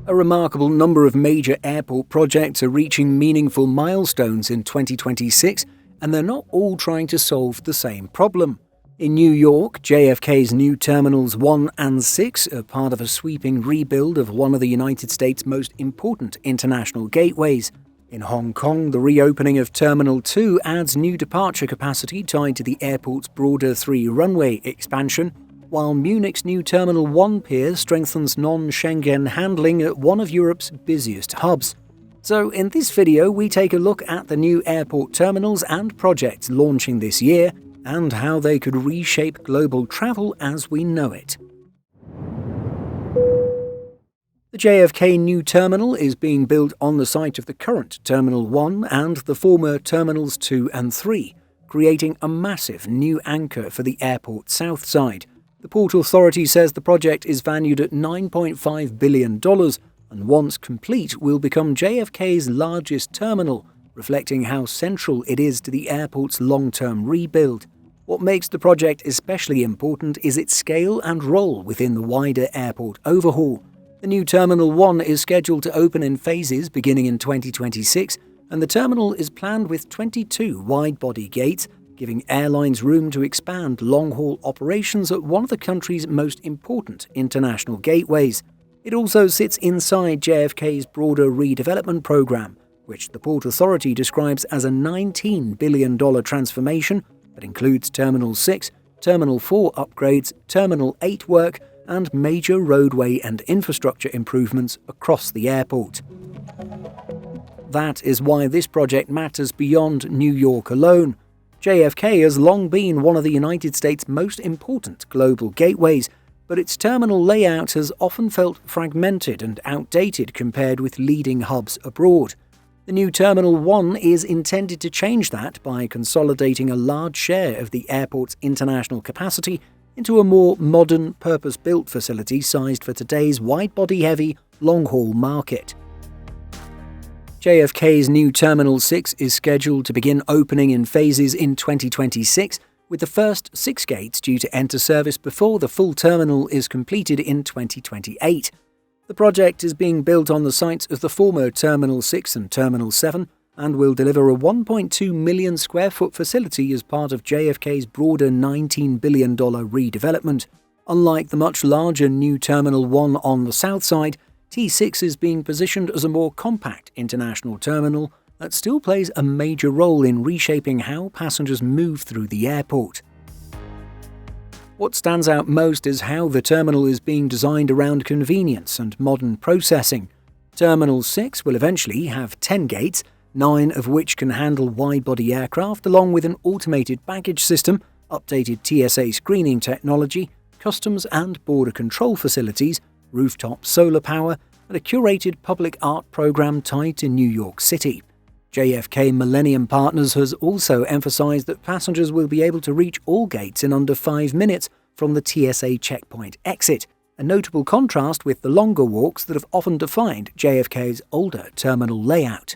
A remarkable number of major airport projects are reaching meaningful milestones in 2026, and they're not all trying to solve the same problem. In New York, JFK's new Terminals 1 and 6 are part of a sweeping rebuild of one of the United States' most important international gateways. In Hong Kong, the reopening of Terminal 2 adds new departure capacity tied to the airport's broader 3-runway expansion, while Munich's new Terminal 1 pier strengthens non-Schengen handling at one of Europe's busiest hubs. So in this video, we take a look at the new airport terminals and projects launching this year, and how they could reshape global travel as we know it. The JFK new terminal is being built on the site of the current Terminal 1 and the former Terminals 2 and 3, creating a massive new anchor for the airport's south side. The Port Authority says the project is valued at $9.5 billion and once complete will become JFK's largest terminal, reflecting how central it is to the airport's long-term rebuild. What makes the project especially important is its scale and role within the wider airport overhaul. The new Terminal 1 is scheduled to open in phases beginning in 2026, and the terminal is planned with 22 wide-body gates, giving airlines room to expand long-haul operations at one of the country's most important international gateways. It also sits inside JFK's broader redevelopment program, which the Port Authority describes as a $19 billion transformation that includes Terminal 6, Terminal 4 upgrades, Terminal 8 work, and major roadway and infrastructure improvements across the airport. That is why this project matters beyond New York alone. JFK has long been one of the United States' most important global gateways, but its terminal layout has often felt fragmented and outdated compared with leading hubs abroad. The new Terminal 1 is intended to change that by consolidating a large share of the airport's international capacity into a more modern, purpose-built facility sized for today's wide-body-heavy, long-haul market. JFK's new Terminal 6 is scheduled to begin opening in phases in 2026, with the first 6 gates due to enter service before the full terminal is completed in 2028. The project is being built on the sites of the former Terminal 6 and Terminal 7 and will deliver a 1.2 million square foot facility as part of JFK's broader $19 billion redevelopment. Unlike the much larger new Terminal 1 on the south side, T6 is being positioned as a more compact international terminal that still plays a major role in reshaping how passengers move through the airport. What stands out most is how the terminal is being designed around convenience and modern processing. Terminal 6 will eventually have 10 gates, 9 of which can handle wide-body aircraft, along with an automated baggage system, updated TSA screening technology, customs and border control facilities, rooftop solar power, and a curated public art program tied to New York City. JFK Millennium Partners has also emphasized that passengers will be able to reach all gates in under 5 minutes from the TSA checkpoint exit, a notable contrast with the longer walks that have often defined JFK's older terminal layout.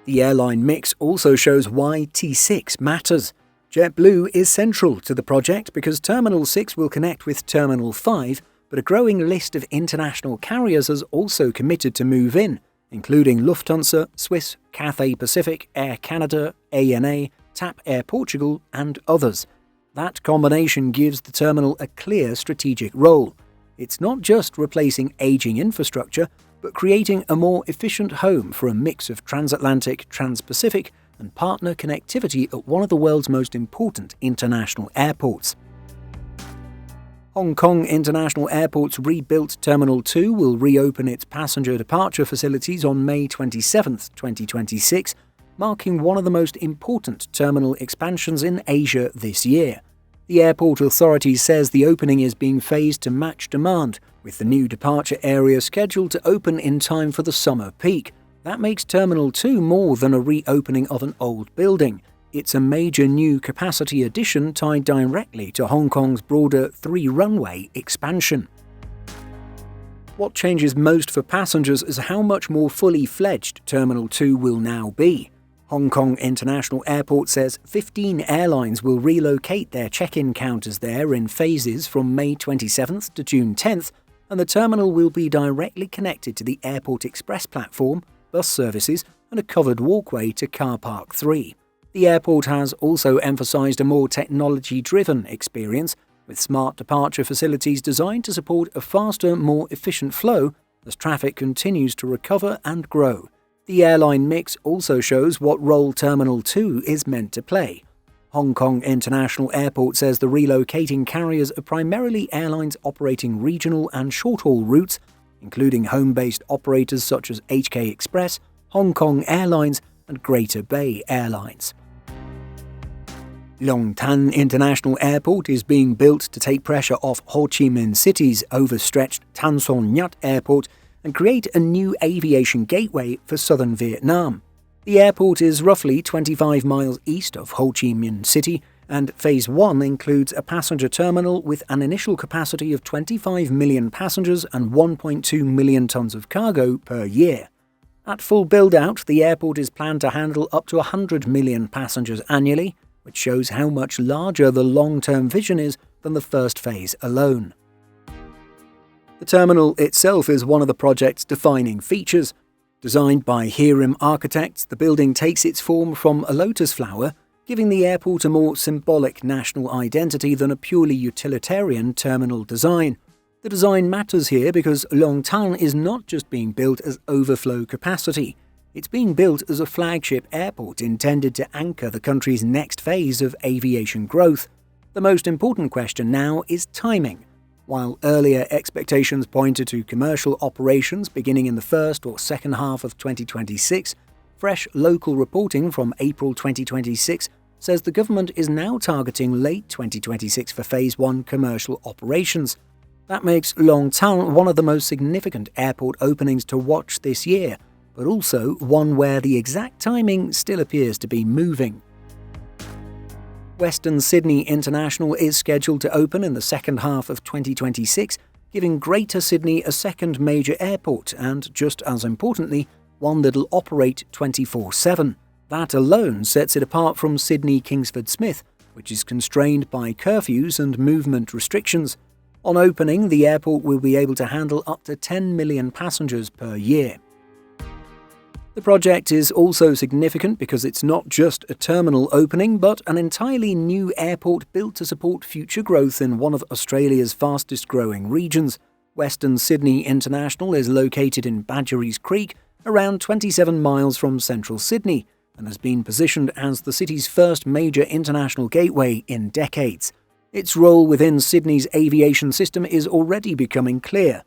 The airline mix also shows why T6 matters. JetBlue is central to the project because Terminal 6 will connect with Terminal 5, but a growing list of international carriers has also committed to move in, including Lufthansa, Swiss, Cathay Pacific, Air Canada, ANA, TAP Air Portugal, and others. That combination gives the terminal a clear strategic role. It's not just replacing aging infrastructure, but creating a more efficient home for a mix of transatlantic, trans-Pacific, and partner connectivity at one of the world's most important international airports. Hong Kong International Airport's rebuilt Terminal 2 will reopen its passenger departure facilities on May 27, 2026, marking one of the most important terminal expansions in Asia this year. The airport authority says the opening is being phased to match demand, with the new departure area scheduled to open in time for the summer peak. That makes Terminal 2 more than a reopening of an old building. It's a major new capacity addition tied directly to Hong Kong's broader 3-runway expansion. What changes most for passengers is how much more fully fledged Terminal 2 will now be. Hong Kong International Airport says 15 airlines will relocate their check-in counters there in phases from May 27th to June 10th, and the terminal will be directly connected to the Airport Express platform, bus services, and a covered walkway to Car Park 3. The airport has also emphasised a more technology-driven experience, with smart departure facilities designed to support a faster, more efficient flow as traffic continues to recover and grow. The airline mix also shows what role Terminal 2 is meant to play. Hong Kong International Airport says the relocating carriers are primarily airlines operating regional and short-haul routes, including home-based operators such as HK Express, Hong Kong Airlines, and Greater Bay Airlines. Long Thanh International Airport is being built to take pressure off Ho Chi Minh City's overstretched Tan Son Nhat Airport and create a new aviation gateway for southern Vietnam. The airport is roughly 25 miles east of Ho Chi Minh City, and Phase 1 includes a passenger terminal with an initial capacity of 25 million passengers and 1.2 million tons of cargo per year. At full build-out, the airport is planned to handle up to 100 million passengers annually, which shows how much larger the long-term vision is than the first phase alone. The terminal itself is one of the project's defining features. Designed by Hirim architects, the building takes its form from a lotus flower, giving the airport a more symbolic national identity than a purely utilitarian terminal design. The design matters here because Long Thanh is not just being built as overflow capacity. It's being built as a flagship airport intended to anchor the country's next phase of aviation growth. The most important question now is timing. While earlier expectations pointed to commercial operations beginning in the first or second half of 2026, fresh local reporting from April 2026 says the government is now targeting late 2026 for Phase 1 commercial operations. That makes Long Thanh one of the most significant airport openings to watch this year, but also one where the exact timing still appears to be moving. Western Sydney International is scheduled to open in the second half of 2026, giving Greater Sydney a second major airport and, just as importantly, one that'll operate 24/7. That alone sets it apart from Sydney Kingsford Smith, which is constrained by curfews and movement restrictions. On opening, the airport will be able to handle up to 10 million passengers per year. The project is also significant because it's not just a terminal opening, but an entirely new airport built to support future growth in one of Australia's fastest-growing regions. Western Sydney International is located in Badgerys Creek, around 27 miles from central Sydney, and has been positioned as the city's first major international gateway in decades. Its role within Sydney's aviation system is already becoming clear.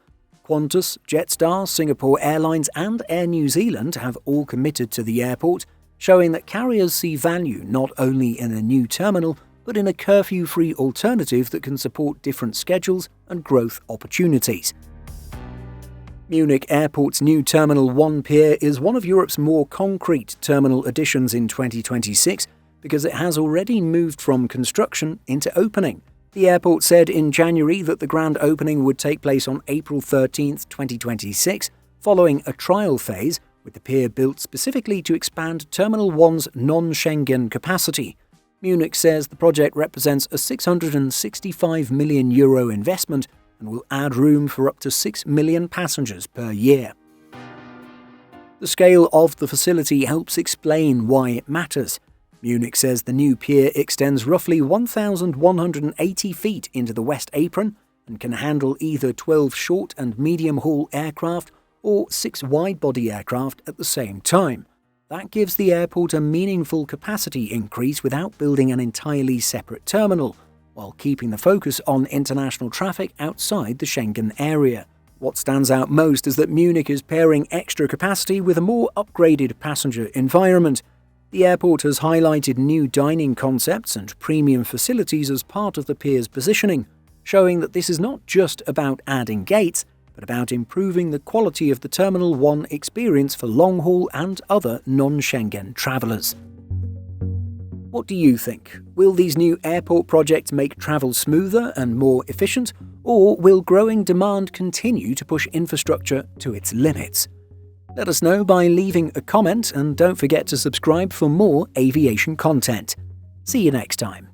Qantas, Jetstar, Singapore Airlines and Air New Zealand have all committed to the airport, showing that carriers see value not only in a new terminal, but in a curfew-free alternative that can support different schedules and growth opportunities. Munich Airport's new Terminal 1 pier is one of Europe's more concrete terminal additions in 2026 because it has already moved from construction into opening. The airport said in January that the grand opening would take place on April 13, 2026, following a trial phase, with the pier built specifically to expand Terminal 1's non-Schengen capacity. Munich says the project represents a €665 million investment and will add room for up to 6 million passengers per year. The scale of the facility helps explain why it matters. Munich says the new pier extends roughly 1,180 feet into the West Apron and can handle either 12 short and medium-haul aircraft or 6 wide-body aircraft at the same time. That gives the airport a meaningful capacity increase without building an entirely separate terminal, while keeping the focus on international traffic outside the Schengen area. What stands out most is that Munich is pairing extra capacity with a more upgraded passenger environment. The airport has highlighted new dining concepts and premium facilities as part of the pier's positioning, showing that this is not just about adding gates, but about improving the quality of the Terminal 1 experience for long-haul and other non-Schengen travellers. What do you think? Will these new airport projects make travel smoother and more efficient, or will growing demand continue to push infrastructure to its limits? Let us know by leaving a comment, and don't forget to subscribe for more aviation content. See you next time.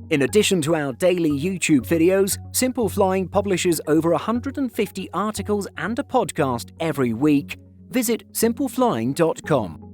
In addition to our daily YouTube videos, Simple Flying publishes over 150 articles and a podcast every week. Visit simpleflying.com.